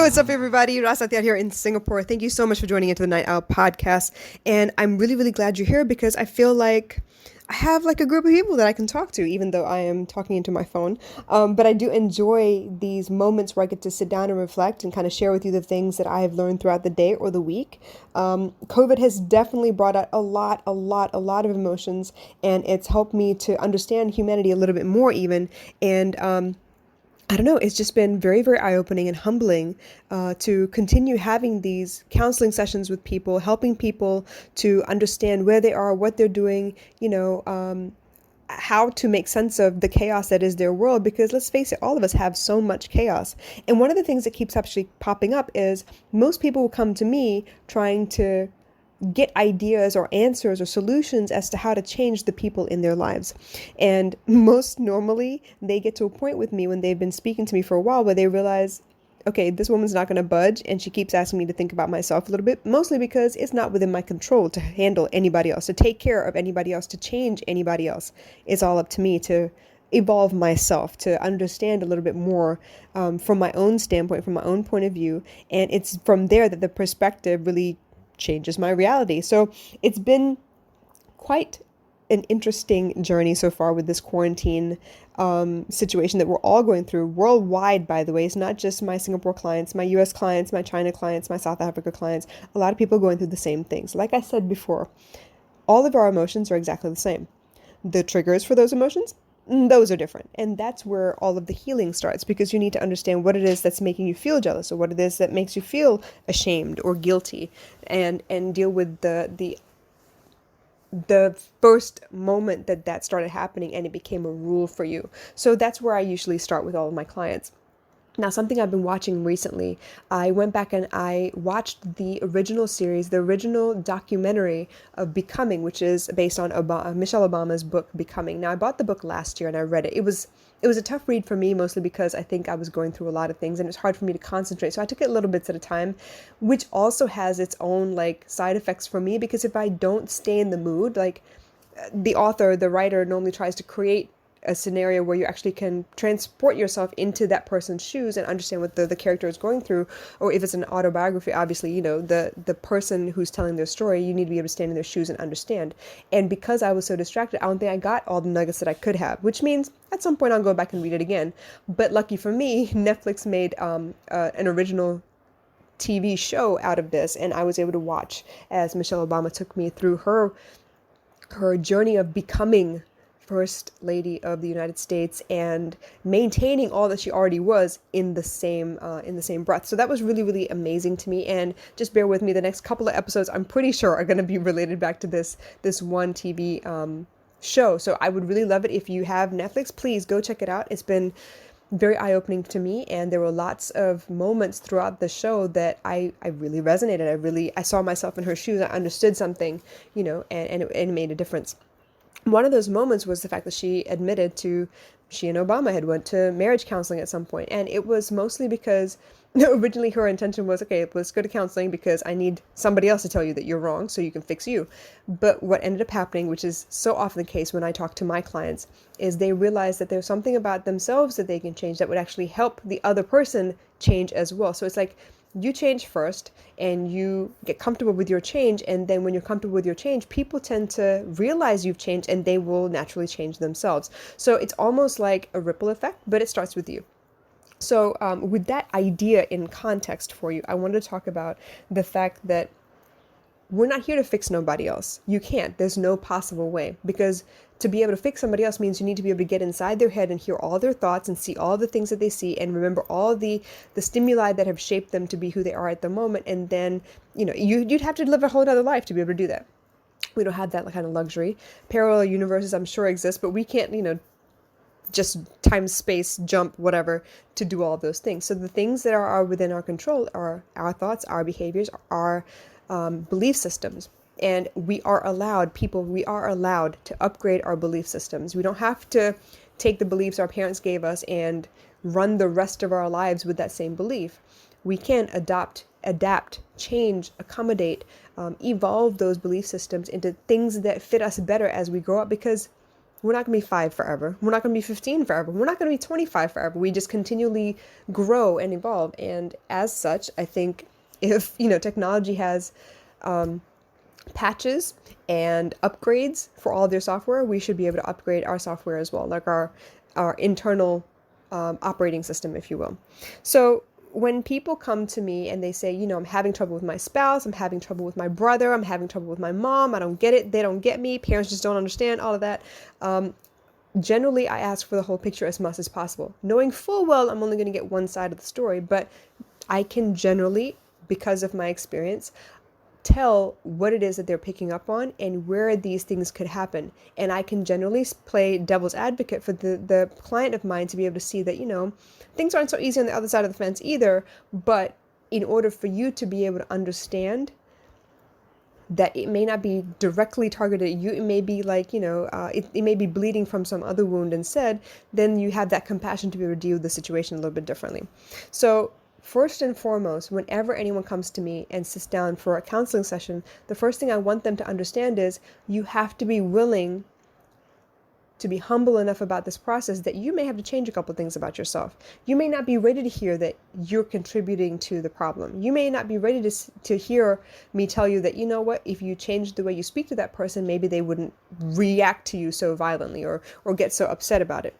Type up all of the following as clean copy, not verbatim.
What's up, everybody? Rasatian here in Singapore. Thank you so much for joining into the Night Owl podcast. And I'm really, really glad you're here because I feel like I have like a group of people that I can talk to, even though I am talking into my phone. But I do enjoy these moments where I get to sit down and reflect and kind of share with you the things that I have learned throughout the day or the week. COVID has definitely brought out a lot of emotions, and it's helped me to understand humanity a little bit more, even. And I don't know, it's just been very, very eye-opening and humbling to continue having these counseling sessions with people, helping people to understand where they are, what they're doing, how to make sense of the chaos that is their world. Because let's face it, all of us have so much chaos. And one of the things that keeps actually popping up is most people will come to me trying to get ideas or answers or solutions as to how to change the people in their lives. And most normally, they get to a point with me when they've been speaking to me for a while where they realize, okay, this woman's not going to budge, and she keeps asking me to think about myself a little bit, mostly because it's not within my control to handle anybody else, to take care of anybody else, to change anybody else. It's all up to me to evolve myself, to understand a little bit more from my own standpoint, from my own point of view. And it's from there that the perspective really changes my reality. So it's been quite an interesting journey so far with this quarantine situation that we're all going through worldwide, by the way. It's not just my Singapore clients, my US clients, my China clients, my South Africa clients. A lot of people are going through the same things. Like I said before, all of our emotions are exactly the same. The triggers for those emotions, those are different. And that's where all of the healing starts, because you need to understand what it is that's making you feel jealous, or what it is that makes you feel ashamed or guilty, and deal with the first moment that started happening and it became a rule for you. So that's where I usually start with all of my clients. Now, something I've been watching recently, I went back and I watched the original series, the original documentary of Becoming, which is based on Michelle Obama's book, Becoming. Now, I bought the book last year and I read it. It was a tough read for me, mostly because I think I was going through a lot of things and it's hard for me to concentrate. So I took it little bits at a time, which also has its own like side effects for me, because if I don't stay in the mood, like the author, the writer normally tries to create a scenario where you actually can transport yourself into that person's shoes and understand what the character is going through. Or if it's an autobiography, obviously, the person who's telling their story, you need to be able to stand in their shoes and understand. And because I was so distracted, I don't think I got all the nuggets that I could have, which means at some point I'll go back and read it again. But lucky for me, Netflix made an original TV show out of this, and I was able to watch as Michelle Obama took me through her journey of becoming First Lady of the United States and maintaining all that she already was in the same breath. So that was really, really amazing to me. And just bear with me, the next couple of episodes I'm pretty sure are going to be related back to this one TV show. So I would really love it if you have Netflix. Please go check it out. It's been very eye-opening to me, and there were lots of moments throughout the show that I really resonated. I saw myself in her shoes. I understood something, and it made a difference. One of those moments was the fact that she admitted to she and Obama had went to marriage counseling at some point. And it was mostly because originally her intention was, okay, let's go to counseling because I need somebody else to tell you that you're wrong so you can fix you. But what ended up happening, which is so often the case when I talk to my clients, is they realize that there's something about themselves that they can change that would actually help the other person change as well. So it's like, you change first and you get comfortable with your change. And then when you're comfortable with your change, people tend to realize you've changed and they will naturally change themselves. So it's almost like a ripple effect, but it starts with you. So with that idea in context for you, I wanted to talk about the fact that we're not here to fix nobody else. You can't. There's no possible way, because to be able to fix somebody else means you need to be able to get inside their head and hear all their thoughts and see all the things that they see and remember all the stimuli that have shaped them to be who they are at the moment. And then, you'd have to live a whole other life to be able to do that. We don't have that kind of luxury. Parallel universes, I'm sure, exist, but we can't, just time, space, jump, whatever, to do all of those things. So the things that are within our control are our thoughts, our behaviors, our belief systems. And we are allowed to upgrade our belief systems. We don't have to take the beliefs our parents gave us and run the rest of our lives with that same belief. We can adapt, change, accommodate, evolve those belief systems into things that fit us better as we grow up, because We're not going to be 5 forever. We're not going to be 15 forever. We're not going to be 25 forever. We just continually grow and evolve. And as such, I think if, technology has patches and upgrades for all of their software, we should be able to upgrade our software as well, like our internal operating system, if you will. So when people come to me and they say, I'm having trouble with my spouse, I'm having trouble with my brother, I'm having trouble with my mom, I don't get it, they don't get me, parents just don't understand, all of that. Generally, I ask for the whole picture as much as possible, knowing full well I'm only going to get one side of the story, but I can generally, because of my experience, tell what it is that they're picking up on and where these things could happen. And I can generally play devil's advocate for the client of mine to be able to see that, things aren't so easy on the other side of the fence either. But in order for you to be able to understand that it may not be directly targeted at you, it may be like, it may be bleeding from some other wound instead, then you have that compassion to be able to deal with the situation a little bit differently. So first and foremost, whenever anyone comes to me and sits down for a counseling session, the first thing I want them to understand is you have to be willing to be humble enough about this process that you may have to change a couple things about yourself. You may not be ready to hear that you're contributing to the problem. You may not be ready to hear me tell you that, you know what, if you change the way you speak to that person, maybe they wouldn't react to you so violently or get so upset about it.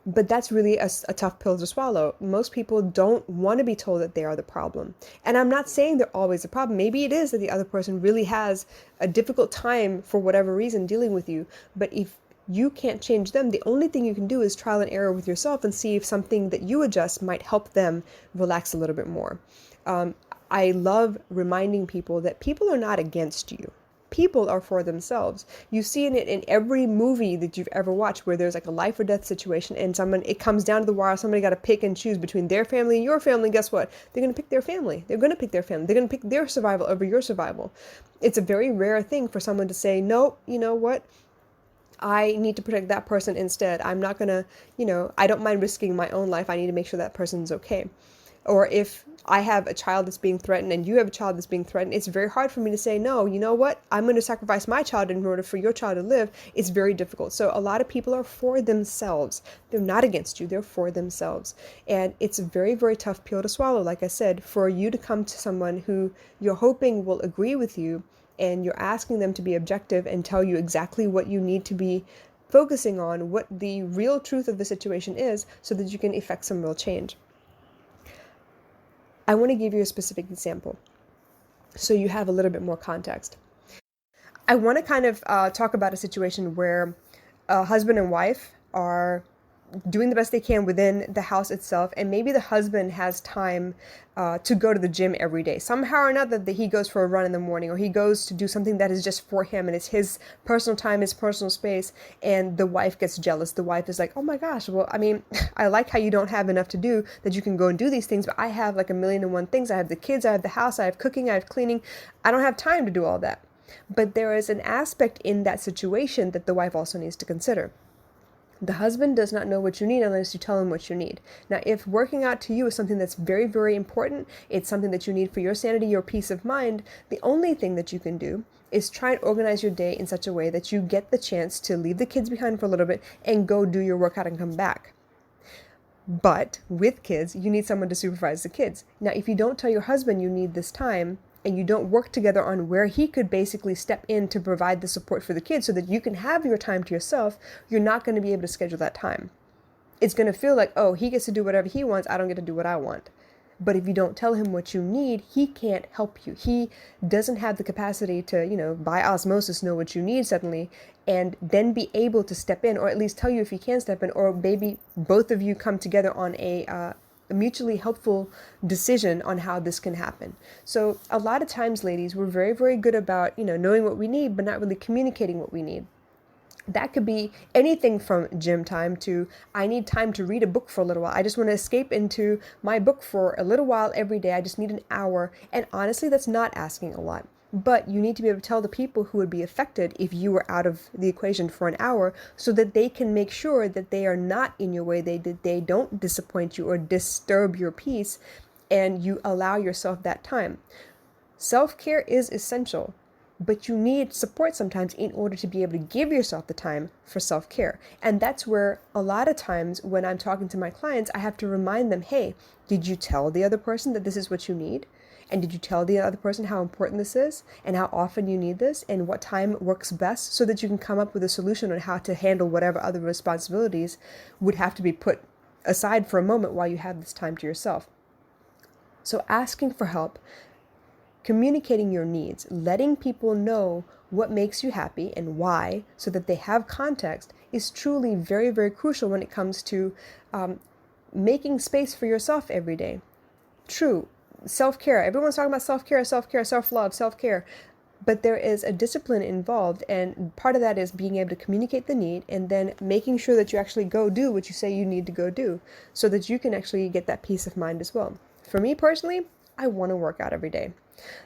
But that's really a tough pill to swallow. Most people don't want to be told that they are the problem. And I'm not saying they're always the problem. Maybe it is that the other person really has a difficult time for whatever reason dealing with you. But if you can't change them, the only thing you can do is trial and error with yourself and see if something that you adjust might help them relax a little bit more. I love reminding people that people are not against you. People are for themselves. You've seen it in every movie that you've ever watched where there's like a life or death situation and it comes down to the wire, somebody got to pick and choose between their family and your family. Guess what? They're going to pick their family. They're going to pick their family. They're going to pick their survival over your survival. It's a very rare thing for someone to say, no, you know what? I need to protect that person instead. I'm not going to, I don't mind risking my own life. I need to make sure that person's okay. Or if I have a child that's being threatened and you have a child that's being threatened, it's very hard for me to say, no, you know what? I'm going to sacrifice my child in order for your child to live. It's very difficult. So a lot of people are for themselves. They're not against you. They're for themselves. And it's a very, very tough pill to swallow. Like I said, for you to come to someone who you're hoping will agree with you and you're asking them to be objective and tell you exactly what you need to be focusing on, what the real truth of the situation is, so that you can effect some real change. I want to give you a specific example so you have a little bit more context. I want to kind of talk about a situation where a husband and wife are doing the best they can within the house itself, and maybe the husband has time to go to the gym every day. Somehow or another, that he goes for a run in the morning, or he goes to do something that is just for him, and it's his personal time, his personal space, and the wife gets jealous. The wife is like, oh my gosh, well, I mean, I like how you don't have enough to do, that you can go and do these things, but I have like a million and one things. I have the kids, I have the house, I have cooking, I have cleaning. I don't have time to do all that. But there is an aspect in that situation that the wife also needs to consider. The husband does not know what you need unless you tell him what you need. Now, if working out to you is something that's very, very important, it's something that you need for your sanity, your peace of mind, the only thing that you can do is try and organize your day in such a way that you get the chance to leave the kids behind for a little bit and go do your workout and come back. But with kids, you need someone to supervise the kids. Now, if you don't tell your husband you need this time, and you don't work together on where he could basically step in to provide the support for the kids so that you can have your time to yourself, you're not going to be able to schedule that time. It's going to feel like, oh, he gets to do whatever he wants, I don't get to do what I want. But if you don't tell him what you need, he can't help you. He doesn't have the capacity to, by osmosis know what you need suddenly and then be able to step in, or at least tell you if he can step in, or maybe both of you come together on a mutually helpful decision on how this can happen. So a lot of times, ladies, we're very, very good about, knowing what we need, but not really communicating what we need. That could be anything from gym time to, I need time to read a book for a little while. I just want to escape into my book for a little while every day. I just need an hour. And honestly, that's not asking a lot. But you need to be able to tell the people who would be affected if you were out of the equation for an hour, so that they can make sure that they are not in your way, they don't disappoint you or disturb your peace, and you allow yourself that time. Self-care is essential. but you need support sometimes in order to be able to give yourself the time for self-care. And that's where a lot of times when I'm talking to my clients, I have to remind them, hey, did you tell the other person that this is what you need? And did you tell the other person how important this is and how often you need this and what time works best, so that you can come up with a solution on how to handle whatever other responsibilities would have to be put aside for a moment while you have this time to yourself. So asking for help, communicating your needs, letting people know what makes you happy and why, so that they have context, is truly very, very crucial when it comes to making space for yourself every day. True, self-care. Everyone's talking about self-care, self-care, self-love, self-care. But there is a discipline involved, and part of that is being able to communicate the need and then making sure that you actually go do what you say you need to go do, so that you can actually get that peace of mind as well. For me personally, I want to work out every day.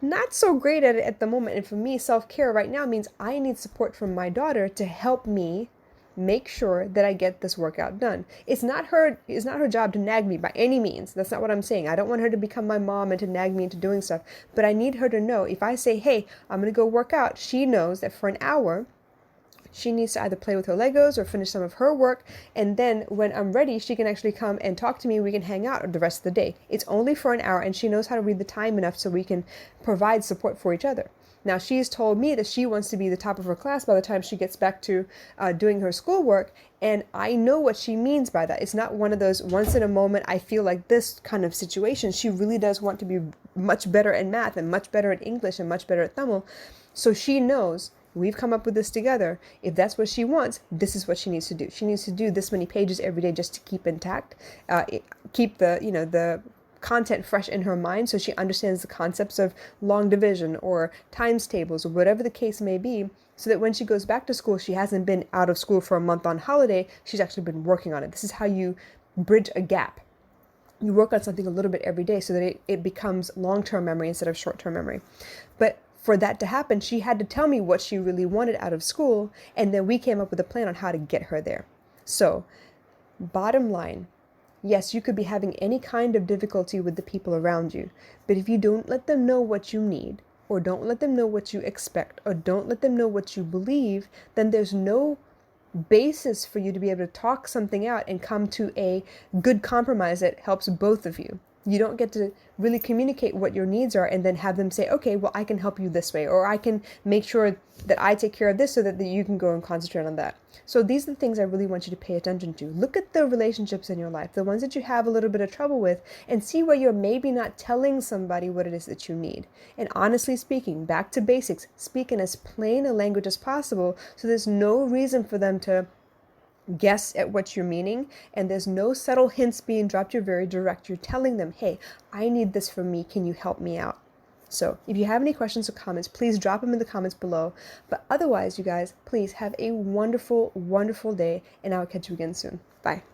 Not so great at it at the moment, and for me, self-care right now means I need support from my daughter to help me make sure that I get this workout done. It's not her job to nag me by any means. That's not what I'm saying. I don't want her to become my mom and to nag me into doing stuff. But I need her to know, if I say, hey, I'm going to go work out, she knows that for an hour, she needs to either play with her Legos or finish some of her work. And then when I'm ready, she can actually come and talk to me. We can hang out the rest of the day. It's only for an hour, and she knows how to read the time enough so we can provide support for each other. Now, she's told me that she wants to be the top of her class by the time she gets back to doing her schoolwork. And I know what she means by that. It's not one of those once in a moment, I feel like this kind of situations. She really does want to be much better at math and much better at English and much better at Tamil. So she knows we've come up with this together. If that's what she wants, this is what she needs to do. She needs to do this many pages every day just to keep intact, keep the content fresh in her mind, so she understands the concepts of long division or times tables or whatever the case may be, so that when she goes back to school, she hasn't been out of school for a month on holiday. She's actually been working on it. This is how you bridge a gap. You work on something a little bit every day so that it becomes long-term memory instead of short-term memory. But for that to happen, she had to tell me what she really wanted out of school, and then we came up with a plan on how to get her there. So, bottom line, yes, you could be having any kind of difficulty with the people around you, but if you don't let them know what you need, or don't let them know what you expect, or don't let them know what you believe, then there's no basis for you to be able to talk something out and come to a good compromise that helps both of you. You don't get to really communicate what your needs are and then have them say, okay, well, I can help you this way, or I can make sure that I take care of this so that you can go and concentrate on that. So these are the things I really want you to pay attention to. Look at the relationships in your life, the ones that you have a little bit of trouble with, and see where you're maybe not telling somebody what it is that you need. And honestly speaking, back to basics, speak in as plain a language as possible, so there's no reason for them to guess at what you're meaning, and there's no subtle hints being dropped. You're very direct. You're telling them, hey, I need this from me. Can you help me out? So if you have any questions or comments, please drop them in the comments below. But otherwise, you guys, please have a wonderful, wonderful day, and I'll catch you again soon. Bye.